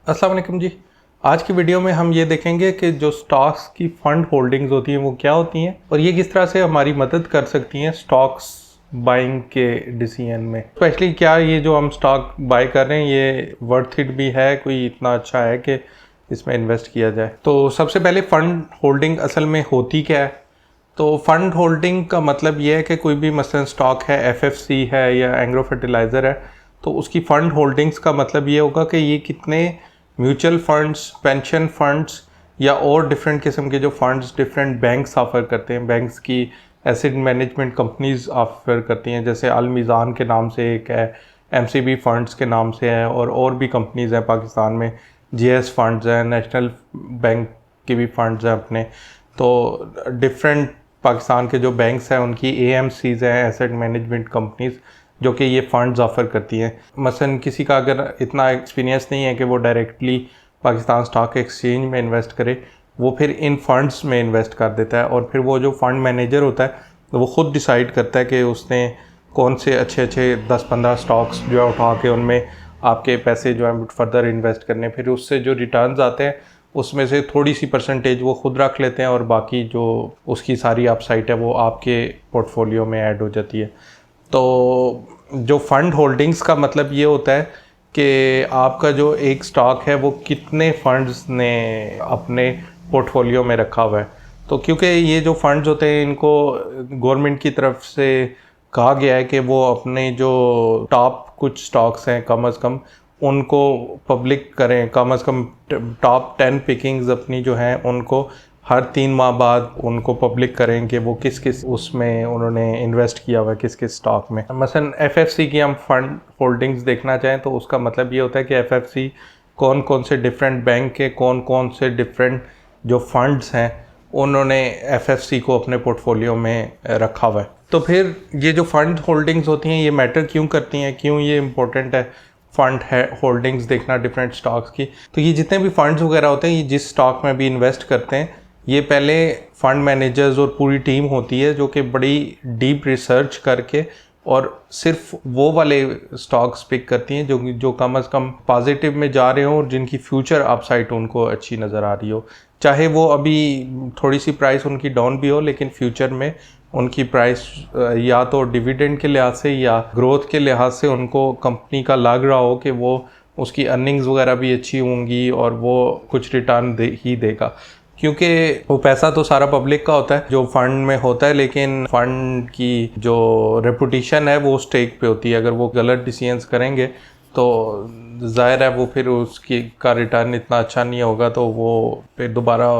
अस्सलाम वालेकुम जी। आज की वीडियो में हम ये देखेंगे कि जो स्टॉक्स की फंड होल्डिंग्स होती हैं वो क्या होती हैं और ये किस तरह से हमारी मदद कर सकती हैं स्टॉक्स बाइंग के डिसीजन में। स्पेशली क्या ये जो हम स्टॉक बाय कर रहे हैं ये वर्थ इट भी है, कोई इतना अच्छा है कि इसमें इन्वेस्ट किया जाए। तो सबसे पहले फ़ंड होल्डिंग असल में होती क्या है? तो फंड होल्डिंग का मतलब ये है कि कोई भी मसलन स्टॉक है, एफएफसी है या एग्रो फर्टिलाइज़र है, तो उसकी फ़ंड होल्डिंग्स का मतलब ये होगा कि ये कितने म्यूचुअल फंड्स, पेंशन फंड्स या और डिफरेंट किस्म के जो फंड्स डिफरेंट बैंक्स ऑफ़र करते हैं, बैंक्स की एसेट मैनेजमेंट कंपनीज ऑफ़र करती हैं, जैसे अल मीज़ान के नाम से एक है, एमसीबी फंड्स के नाम से है और भी कंपनीज़ हैं पाकिस्तान में, जीएस फंड्स हैं, नेशनल बैंक के भी फंड्स हैं अपने। तो डिफरेंट पाकिस्तान के जो बैंक्स हैं उनकी एएमसीज़ हैं, एसेट मैनेजमेंट कंपनीज़, जो कि ये फ़ंड्स ऑफ़र करती हैं। मसलन किसी का अगर इतना एक्सपीरियंस नहीं है कि वो डायरेक्टली पाकिस्तान स्टॉक एक्सचेंज में इन्वेस्ट करे, वो फिर इन फंड्स में इन्वेस्ट कर देता है और फिर वो जो फंड मैनेजर होता है तो वो ख़ुद डिसाइड करता है कि उसने कौन से अच्छे अच्छे 10-15 स्टॉक्स जो है उठा के उनमें आपके पैसे जो है फर्दर इन्वेस्ट करने, फिर उससे जो रिटर्न्स आते हैं उसमें से थोड़ी सी परसेंटेज वो खुद रख लेते हैं और बाकी जो उसकी सारी अपसाइड है वो आपके पोर्टफोलियो में ऐड हो जाती है। तो जो फंड होल्डिंग्स का मतलब ये होता है कि आपका जो एक स्टॉक है वो कितने फंड्स ने अपने पोर्टफोलियो में रखा हुआ है। तो क्योंकि ये जो फंड्स होते हैं इनको गवर्नमेंट की तरफ से कहा गया है कि वो अपने जो टॉप कुछ स्टॉक्स हैं कम अज़ कम उनको पब्लिक करें, कम अज़ कम टॉप 10 पिकिंग्स अपनी जो हैं उनको हर 3 माह बाद उनको पब्लिक करें कि वो किस किस उसमें उन्होंने इन्वेस्ट किया हुआ है, किस किस स्टॉक में। मसलन एफएफसी की हम फंड होल्डिंग्स देखना चाहें तो उसका मतलब ये होता है कि एफएफसी कौन कौन से डिफरेंट बैंक के कौन कौन से डिफरेंट जो फंड्स हैं उन्होंने एफएफसी को अपने पोर्टफोलियो में रखा हुआ है। तो फिर ये जो फंड होल्डिंग्स होती हैं ये मैटर क्यों करती हैं, क्यों ये इम्पोर्टेंट है फंड है होल्डिंग्स देखना डिफरेंट स्टॉक्स की? तो ये जितने भी फंड्स वगैरह होते हैं ये जिस स्टॉक में भी इन्वेस्ट करते हैं ये पहले फंड मैनेजर्स और पूरी टीम होती है जो कि बड़ी डीप रिसर्च करके और सिर्फ वो वाले स्टॉक्स पिक करती हैं जो कम अज़ कम पॉजिटिव में जा रहे हो और जिनकी फ्यूचर अपसाइड उनको अच्छी नज़र आ रही हो, चाहे वो अभी थोड़ी सी प्राइस उनकी डाउन भी हो लेकिन फ्यूचर में उनकी प्राइस या तो डिविडेंड के लिहाज से या ग्रोथ के लिहाज से उनको कंपनी का लग रहा हो कि वो उसकी अर्निंग्स वगैरह भी अच्छी होंगी और वो कुछ रिटर्न ही देगा। क्योंकि वो पैसा तो सारा पब्लिक का होता है जो फंड में होता है, लेकिन फंड की जो रेपुटेशन है वो स्टेक पे होती है। अगर वो गलत डिसीजंस करेंगे तो ज़ाहिर है वो फिर उसकी का रिटर्न इतना अच्छा नहीं होगा, तो वो फिर दोबारा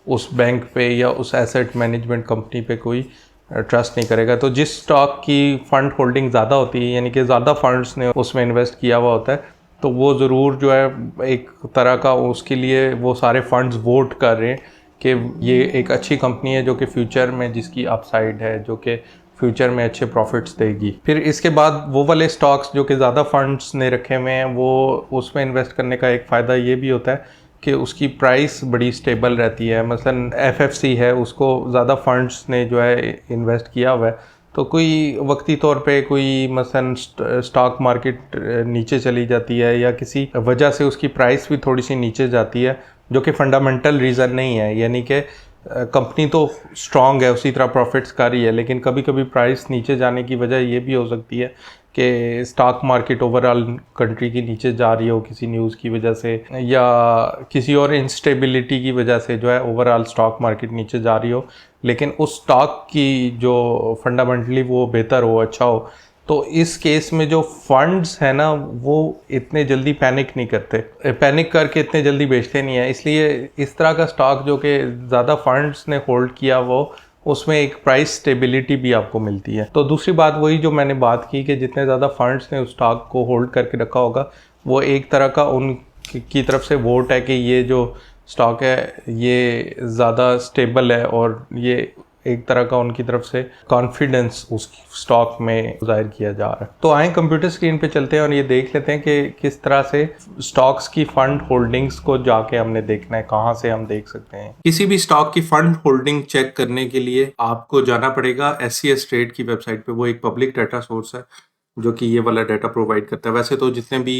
उस बैंक पे या उस एसेट मैनेजमेंट कंपनी पे कोई ट्रस्ट नहीं करेगा। तो जिस स्टॉक की फ़ंड होल्डिंग ज़्यादा होती है यानी कि ज़्यादा फंड्स ने उसमें इन्वेस्ट किया हुआ होता है तो वो ज़रूर जो है एक तरह का उसके लिए वो सारे फंड्स वोट कर रहे हैं कि ये एक अच्छी कंपनी है जो कि फ्यूचर में जिसकी अपसाइड है, जो कि फ्यूचर में अच्छे प्रॉफिट्स देगी। फिर इसके बाद वो वाले स्टॉक्स जो कि ज़्यादा फंड्स ने रखे हुए हैं वो उसमें इन्वेस्ट करने का एक फ़ायदा ये भी होता है कि उसकी प्राइस बड़ी स्टेबल रहती है। मसलन एफएफसी है उसको ज़्यादा फंड्स ने जो है इन्वेस्ट किया हुआ है, तो कोई वक्ती तौर पे कोई मसलन स्टॉक मार्केट नीचे चली जाती है या किसी वजह से उसकी प्राइस भी थोड़ी सी नीचे जाती है जो कि फंडामेंटल रीज़न नहीं है, यानी कि कंपनी तो स्ट्रांग है उसी तरह प्रॉफिट्स कर रही है, लेकिन कभी कभी प्राइस नीचे जाने की वजह ये भी हो सकती है कि स्टॉक मार्केट ओवरऑल कंट्री की नीचे जा रही हो किसी न्यूज़ की वजह से या किसी और इंस्टेबिलिटी की वजह से जो है ओवरऑल स्टॉक मार्केट नीचे जा रही हो, लेकिन उस स्टॉक की जो फंडामेंटली वो बेहतर हो, अच्छा हो। तो इस केस में जो फंड्स है ना वो इतने जल्दी पैनिक नहीं करते, पैनिक करके इतने जल्दी बेचते नहीं है, इसलिए इस तरह का स्टॉक जो कि ज़्यादा फंड्स ने होल्ड किया वो उसमें एक प्राइस स्टेबिलिटी भी आपको मिलती है। तो दूसरी बात वही जो मैंने बात की कि जितने ज़्यादा फंड्स ने उस स्टॉक को होल्ड करके रखा होगा वो एक तरह का उन की तरफ से वोट है कि ये जो स्टॉक है ये ज़्यादा स्टेबल है और ये एक तरह का उनकी तरफ से कॉन्फिडेंस उस स्टॉक में जाहिर किया जा रहा है। तो आए कंप्यूटर स्क्रीन पे चलते हैं और ये देख लेते हैं कि किस तरह से स्टॉक्स की फंड होल्डिंग्स को जाके हमने देखना है, कहाँ से हम देख सकते हैं। किसी भी स्टॉक की फंड होल्डिंग चेक करने के लिए आपको जाना पड़ेगा SCS ट्रेड की वेबसाइट पे। वो एक पब्लिक डाटा सोर्स है जो कि ये वाला डाटा प्रोवाइड करता है। वैसे तो जितने भी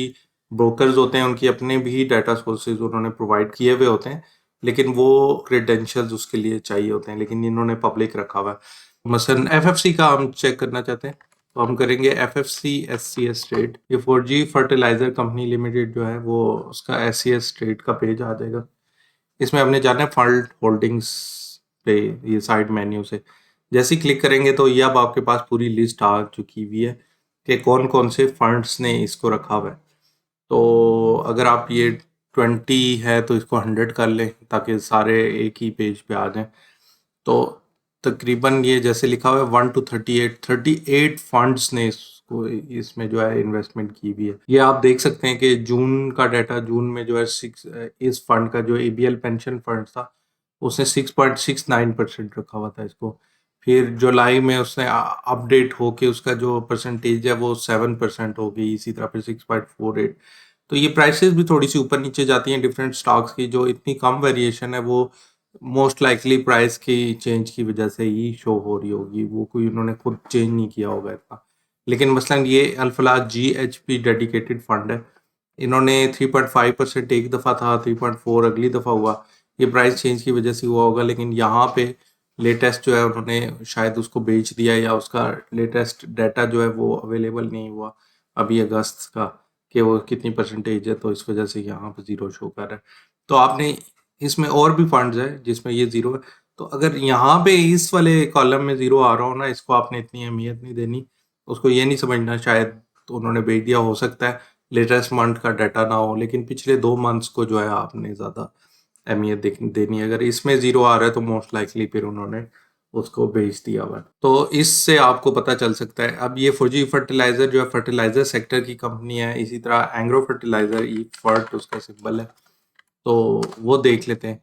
ब्रोकर्स होते हैं उनकी अपने भी डाटा सोर्सेज उन्होंने प्रोवाइड किए हुए होते हैं, लेकिन वो क्रेडेंशियल्स उसके लिए चाहिए होते हैं, लेकिन इन्होंने पब्लिक रखा हुआ है। मसलन एफएफसी का हम चेक करना चाहते हैं तो हम करेंगे एफएफसी एससीएस ट्रेड। ये 4G फर्टिलाइजर कंपनी लिमिटेड जो है वो उसका एससीएस ट्रेड का पेज आ जाएगा। इसमें हमने जाना है फंड होल्डिंग्स पे, ये साइड मेन्यू से जैसे ही क्लिक करेंगे तो ये अब आपके पास पूरी लिस्ट आ चुकी हुई है कि कौन कौन से फंड्स ने इसको रखा हुआ है। तो अगर आप ये 20 है तो इसको 100 कर लें ताकि सारे एक ही पेज पे आ जाएं। तो तकरीबन ये जैसे लिखा हुआ है 1 to 38 फंड्स ने इसको इसमें जो है इन्वेस्टमेंट की हुई है। ये आप देख सकते हैं कि जून का डाटा, जून में जो है इस फंड का जो एबीएल पेंशन फंड था उसने 6.69% रखा हुआ था इसको। फिर जुलाई में उसने अपडेट होके उसका जो परसेंटेज है वो 7% हो गई, इसी तरह फिर 6.48। तो ये प्राइसेस भी थोड़ी सी ऊपर नीचे जाती हैं डिफरेंट स्टॉक्स की। जो इतनी कम वेरिएशन है वो मोस्ट लाइकली प्राइस की चेंज की वजह से ही शो हो रही होगी, वो कोई उन्होंने खुद चेंज नहीं किया होगा इतना। लेकिन मसलन ये अल्फलाह GHP डेडिकेटेड फंड है, इन्होंने 3.5% एक दफ़ा था, 3.4 अगली दफ़ा हुआ। ये प्राइस चेंज की वजह से हुआ होगा, लेकिन यहाँ पे लेटेस्ट जो है उन्होंने शायद उसको बेच दिया या उसका लेटेस्ट डाटा जो है वो अवेलेबल नहीं हुआ अभी अगस्त का कि वो कितनी परसेंटेज है, तो इस वजह से यहाँ पे ज़ीरो शो कर रहा है। तो आपने इसमें और भी फंड्स है जिसमें ये ज़ीरो है, तो अगर यहाँ पे इस वाले कॉलम में ज़ीरो आ रहा हो ना, इसको आपने इतनी अहमियत नहीं देनी, उसको ये नहीं समझना शायद तो उन्होंने बेच दिया, हो सकता है लेटेस्ट मंथ का डाटा ना हो, लेकिन पिछले 2 मंथ्स को जो है आपने ज़्यादा अहमियत देनी है। अगर इसमें ज़ीरो आ रहा है तो मोस्ट लाइकली फिर उन्होंने उसको बेच दिया हुआ है। तो इससे आपको पता चल सकता है। अब ये 4G फर्टिलाइज़र जो है फर्टिलाइज़र सेक्टर की कंपनी है, इसी तरह एंग्रो फर्टिलाइज़र ई फर्ट उसका सिंबल है, तो वो देख लेते हैं।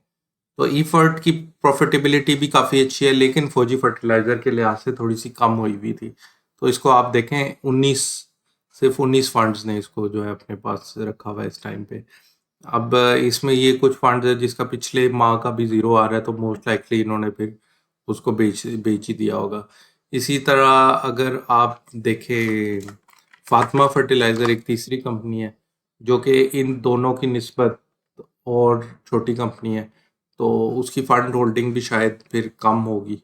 तो ई फर्ट की प्रॉफिटेबिलिटी भी काफ़ी अच्छी है, लेकिन 4G फर्टिलाइज़र के लिहाज से थोड़ी सी कम हुई हुई थी। तो इसको आप देखें 19 सिर्फ 19 फंड्स ने इसको जो है अपने पास रखा हुआ है इस टाइम पे। अब इसमें ये कुछ फंड है जिसका पिछले माह का भी ज़ीरो आ रहा है, तो मोस्ट लाइकली इन्होंने फिर उसको बेच ही दिया होगा। इसी तरह अगर आप देखें फातिमा फर्टिलाइज़र एक तीसरी कंपनी है जो कि इन दोनों की निस्बत और छोटी कंपनी है, तो उसकी फंड होल्डिंग भी शायद फिर कम होगी,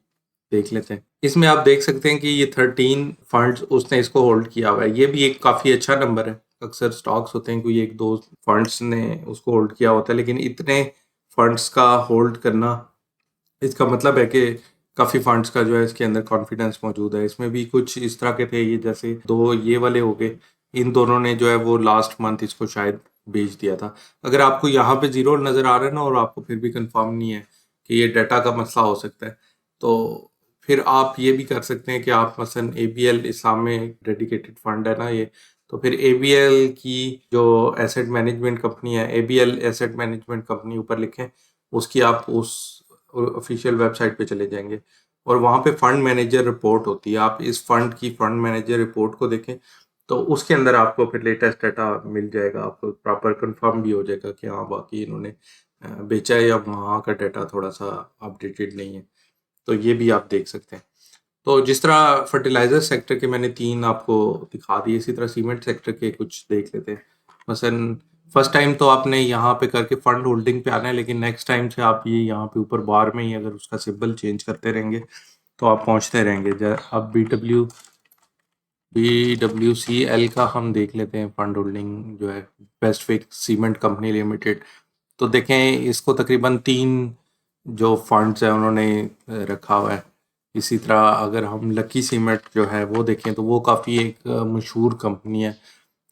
देख लेते हैं। इसमें आप देख सकते हैं कि ये 13 फंड्स उसने इसको होल्ड किया हुआ है, ये भी एक काफ़ी अच्छा नंबर है। अक्सर स्टॉक्स होते हैं कोई एक दो फंड्स ने उसको होल्ड किया होता है, लेकिन इतने फंड्स का होल्ड करना इसका मतलब है कि काफ़ी फंड्स का जो है इसके अंदर कॉन्फिडेंस मौजूद है। इसमें भी कुछ इस तरह के थे, ये जैसे दो ये वाले हो गए, इन दोनों ने जो है वो लास्ट मंथ इसको शायद बेच दिया था। अगर आपको यहाँ पे ज़ीरो नज़र आ रहा है ना और आपको फिर भी कंफर्म नहीं है कि ये डाटा का मसला हो सकता है, तो फिर आप ये भी कर सकते हैं कि आप मसलन ABL इस्लाम में डेडिकेटेड फंड है ना ये, तो फिर ABL की जो एसेट मैनेजमेंट कंपनी है, ABL एसेट मैनेजमेंट कंपनी ऊपर लिखें, उसकी आप उस ऑफिशियल वेबसाइट पे चले जाएंगे और वहाँ पे फंड मैनेजर रिपोर्ट होती है। आप इस फंड की फंड मैनेजर रिपोर्ट को देखें तो उसके अंदर आपको फिर लेटेस्ट डाटा मिल जाएगा, आपको प्रॉपर कंफर्म भी हो जाएगा कि हाँ बाकी इन्होंने बेचा है या वहाँ का डाटा थोड़ा सा अपडेटेड नहीं है। तो ये भी आप देख सकते हैं। तो जिस तरह फर्टिलाइजर सेक्टर के मैंने 3 आपको दिखा दिए, इसी तरह सीमेंट सेक्टर के कुछ देख लेते हैं। मसलन फर्स्ट टाइम तो आपने यहाँ पे करके फंड होल्डिंग पे आना है, लेकिन नेक्स्ट टाइम से आप ये यहाँ पे ऊपर बार में ही अगर उसका सिंबल चेंज करते रहेंगे तो आप पहुँचते रहेंगे। अब BWCL का हम देख लेते हैं फंड होल्डिंग जो है, पेसिफिक सीमेंट कंपनी लिमिटेड। तो देखें इसको तकरीबन 3 जो फंड्स हैं उन्होंने रखा हुआ है। इसी तरह अगर हम लकी सीमेंट जो है वो देखें तो वो काफ़ी एक मशहूर कंपनी है,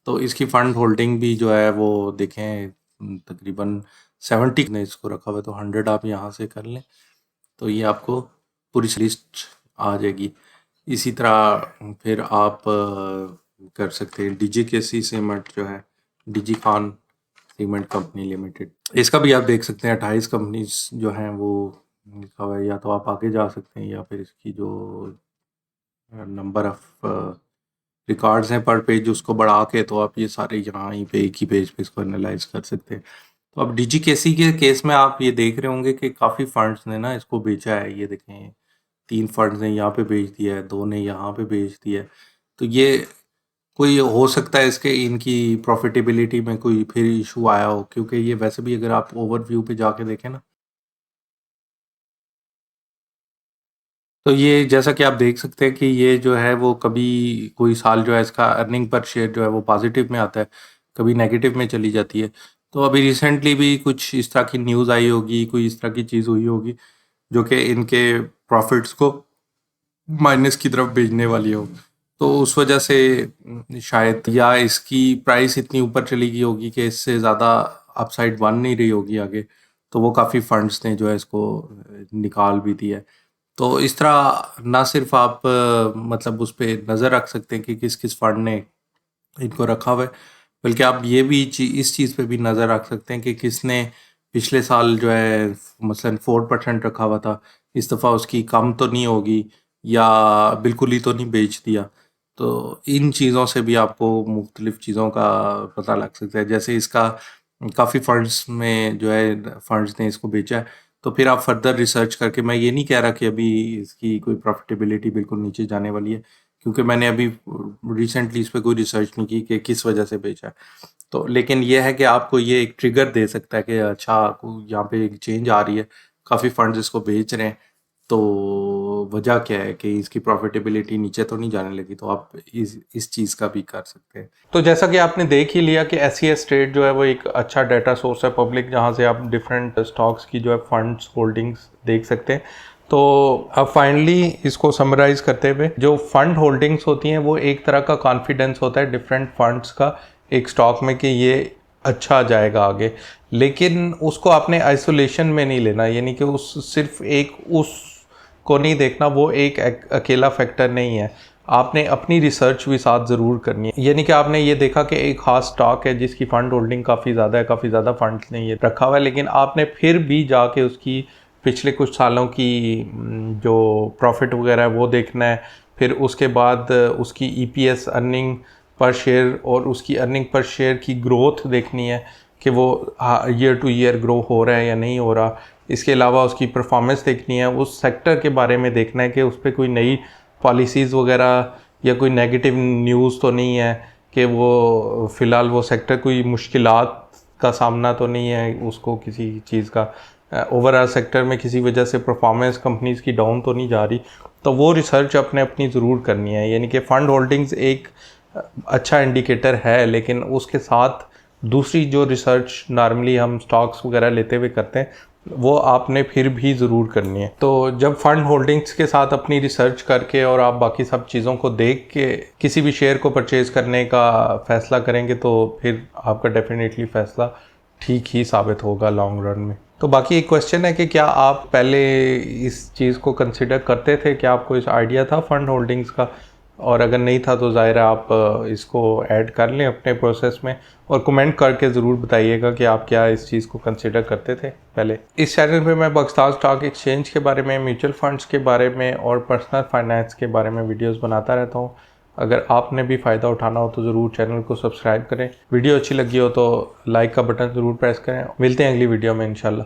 तो इसकी फंड होल्डिंग भी जो है वो देखें तकरीबन 70 ने इसको रखा हुआ है, तो 100 आप यहाँ से कर लें तो ये आपको पूरी लिस्ट आ जाएगी। इसी तरह फिर आप कर सकते हैं DGKC सीमेंट जो है, डिजी खान सीमेंट कंपनी लिमिटेड, इसका भी आप देख सकते हैं 28 कंपनीज जो हैं वो लिखा हुआ है। या तो आप आगे जा सकते हैं या फिर इसकी जो नंबर ऑफ रिकॉर्ड्स हैं पर पेज उसको बढ़ा के तो आप ये सारे यहाँ ही पे एक ही पेज पे इसको एनालाइज कर सकते हैं। तो अब DGKC के केस में आप ये देख रहे होंगे कि काफ़ी फंड्स ने ना इसको बेचा है। ये देखें 3 फंड्स ने यहाँ पे बेच दिया है, 2 ने यहाँ पे बेच दिया है। तो ये कोई हो सकता है इसके इनकी प्रॉफिटेबिलिटी में कोई फिर इशू आया हो, क्योंकि ये वैसे भी अगर आप ओवरव्यू पे जाके देखें ना, तो ये जैसा कि आप देख सकते हैं कि ये जो है वो कभी कोई साल जो है इसका अर्निंग पर शेयर जो है वो पॉजिटिव में आता है, कभी नेगेटिव में चली जाती है। तो अभी रिसेंटली भी कुछ इस तरह की न्यूज़ आई होगी, कोई इस तरह की चीज़ हुई होगी जो कि इनके प्रॉफिट्स को माइनस की तरफ भेजने वाली हो। तो उस वजह से शायद, या इसकी प्राइस इतनी ऊपर चली गई होगी कि इससे ज़्यादा अपसाइड बन नहीं रही होगी आगे, तो वो काफ़ी फंड्स ने जो है इसको निकाल भी दिया है। तो इस तरह ना सिर्फ आप मतलब उस पे नज़र रख सकते हैं कि किस किस फंड ने इनको रखा हुआ है, बल्कि आप ये भी इस चीज़ पे भी नज़र रख सकते हैं कि किसने पिछले साल जो है मसलन 4% रखा हुआ था, इस दफ़ा उसकी कम तो नहीं होगी या बिल्कुल ही तो नहीं बेच दिया। तो इन चीज़ों से भी आपको मुख्तलिफ चीज़ों का पता लग सकता है। जैसे इसका काफ़ी फंड्स में जो है फंड्स ने इसको बेचा है, तो फिर आप फर्दर रिसर्च करके, मैं ये नहीं कह रहा कि अभी इसकी कोई प्रॉफिटेबिलिटी बिल्कुल नीचे जाने वाली है, क्योंकि मैंने अभी रिसेंटली इस पे कोई रिसर्च नहीं की कि किस वजह से बेचा है। तो लेकिन ये है कि आपको ये एक ट्रिगर दे सकता है कि अच्छा यहाँ पे एक चेंज आ रही है, काफ़ी फंड्स इसको बेच रहे हैं, तो वजह क्या है कि इसकी प्रॉफिटेबिलिटी नीचे तो नहीं जाने लगी। तो आप इस चीज़ का भी कर सकते हैं। तो जैसा कि आपने देख ही लिया कि SES ट्रेड जो है वो एक अच्छा डाटा सोर्स है पब्लिक, जहाँ से आप डिफरेंट स्टॉक्स की जो है फंड्स होल्डिंग्स देख सकते हैं। तो अब फाइनली इसको समराइज करते हुए, जो फंड होल्डिंग्स होती हैं वो एक तरह का कॉन्फिडेंस होता है डिफरेंट फंड्स का एक स्टॉक में कि ये अच्छा जाएगा आगे, लेकिन उसको आपने आइसोलेशन में नहीं लेना, यानी कि उस सिर्फ एक उस को नहीं देखना, वो एक अकेला फैक्टर नहीं है। आपने अपनी रिसर्च भी साथ ज़रूर करनी है, यानी कि आपने ये देखा कि एक ख़ास स्टॉक है जिसकी फ़ंड होल्डिंग काफ़ी ज़्यादा है, काफ़ी ज़्यादा फंड्स ने ये रखा हुआ है, लेकिन आपने फिर भी जाके उसकी पिछले कुछ सालों की जो प्रॉफिट वगैरह है वो देखना है। फिर उसके बाद उसकी EPS अर्निंग पर शेयर और उसकी अर्निंग पर शेयर की ग्रोथ देखनी है कि वो ईयर टू ईयर ग्रो हो रहा है या नहीं हो रहा। इसके अलावा उसकी परफॉर्मेंस देखनी है, उस सेक्टर के बारे में देखना है कि उस पर कोई नई पॉलिसीज़ वगैरह या कोई नेगेटिव न्यूज़ तो नहीं है कि वो फ़िलहाल वो सेक्टर कोई मुश्किलात का सामना तो नहीं है उसको किसी चीज़ का, ओवरऑल सेक्टर में किसी वजह से परफॉर्मेंस कंपनीज़ की डाउन तो नहीं जा रही। तो वो रिसर्च अपने अपनी ज़रूर करनी है, यानी कि फ़ंड होल्डिंग्स एक अच्छा इंडिकेटर है, लेकिन उसके साथ दूसरी जो रिसर्च नॉर्मली हम स्टॉक्स वगैरह लेते हुए करते हैं वो आपने फिर भी ज़रूर करनी है। तो जब फंड होल्डिंग्स के साथ अपनी रिसर्च करके और आप बाकी सब चीज़ों को देख के किसी भी शेयर को परचेज़ करने का फ़ैसला करेंगे तो फिर आपका डेफिनेटली फ़ैसला ठीक ही साबित होगा लॉन्ग रन में। तो बाकी एक क्वेश्चन है कि क्या आप पहले इस चीज़ को कंसिडर करते थे, क्या आपको इस आइडिया था फंड होल्डिंग्स का, और अगर नहीं था तो ज़ाहिर है आप इसको ऐड कर लें अपने प्रोसेस में, और कमेंट करके ज़रूर बताइएगा कि आप क्या इस चीज़ को कंसिडर करते थे पहले। इस चैनल पे मैं पाकिस्तान स्टॉक एक्सचेंज के बारे में, म्यूचुअल फंड्स के बारे में और पर्सनल फाइनेंस के बारे में वीडियोस बनाता रहता हूँ। अगर आपने भी फ़ायदा उठाना हो तो ज़रूर चैनल को सब्सक्राइब करें। वीडियो अच्छी लगी हो तो लाइक का बटन ज़रूर प्रेस करें। मिलते हैं अगली वीडियो में इंशाल्लाह।